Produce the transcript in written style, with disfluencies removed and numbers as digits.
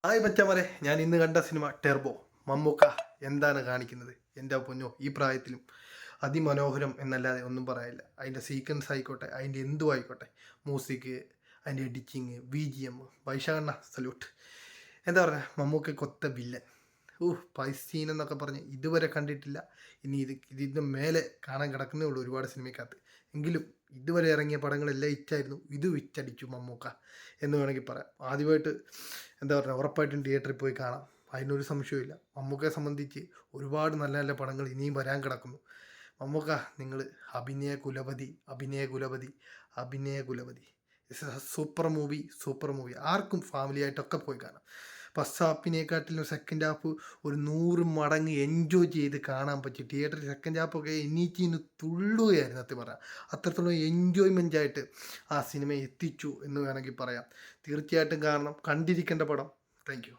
Hi ബച്ചമാരെ, ഞാൻ ഇന്ന് കണ്ട സിനിമ ടെർബോ. മമ്മൂക്ക എന്താണ് കാണിക്കുന്നത് എൻ്റെ പൊന്നോ! ഈ പ്രായത്തിലും അതിമനോഹരം എന്നല്ലാതെ ഒന്നും പറയാനില്ല. അതിൻ്റെ സീക്വൻസ് ആയിക്കോട്ടെ, അതിൻ്റെ എന്തും ആയിക്കോട്ടെ, മ്യൂസിക്, അതിൻ്റെ എഡിറ്റിങ്, BGM, വൈശാഖണ്ണ സല്യൂട്ട്. എന്താ പറയുക, മമ്മൂക്ക കൊത്ത വില്ലൻ. ഫൈറ്റ് സീൻ എന്നൊക്കെ പറഞ്ഞ് ഇതുവരെ കണ്ടിട്ടില്ല. ഇനി ഇതിൻ്റെ മേലെ കാണാൻ കിടക്കുന്നേ ഉള്ളൂ ഒരുപാട് സിനിമയ്ക്കകത്ത്. എങ്കിലും ഇതുവരെ ഇറങ്ങിയ പടങ്ങളെല്ലാം ഹിറ്റായിരുന്നു. ഇത് വിറ്റടിച്ചു മമ്മൂക്ക എന്ന് വേണമെങ്കിൽ പറയാം. ആദ്യമായിട്ട് എന്താ പറയുക, ഉറപ്പായിട്ടും തിയേറ്ററിൽ പോയി കാണാം. അതിനൊരു സംശയവുമില്ല. മമ്മൂക്കയെ സംബന്ധിച്ച് ഒരുപാട് നല്ല നല്ല പടങ്ങൾ ഇനിയും വരാൻ കിടക്കുന്നു. മമ്മൂക്ക, നിങ്ങൾ അഭിനയ കുലപതി, അഭിനയ കുലപതി, അഭിനയ കുലപതി. Super movie, super movie. ആർക്കും ഫാമിലി ആയിട്ടൊക്കെ പോയി കാണാം. ഫസ്റ്റ് ഹാഫിനെക്കാട്ടിലും സെക്കൻഡ് ഹാഫ് ഒരു 100 മടങ്ങ് എൻജോയ് ചെയ്ത് കാണാൻ പറ്റി. തിയേറ്ററിൽ സെക്കൻഡ് ഹാഫൊക്കെ എണീറ്റിന്ന് തുള്ളുകയായിരുന്നു സത്യം പറയാം. അത്രത്തോളം എൻജോയ്മെൻ്റ് ആയിട്ട് ആ സിനിമ എത്തിച്ചു എന്ന് വേണമെങ്കിൽ പറയാം. തീർച്ചയായിട്ടും കാരണം, കണ്ടിരിക്കേണ്ട പടം. Thank you.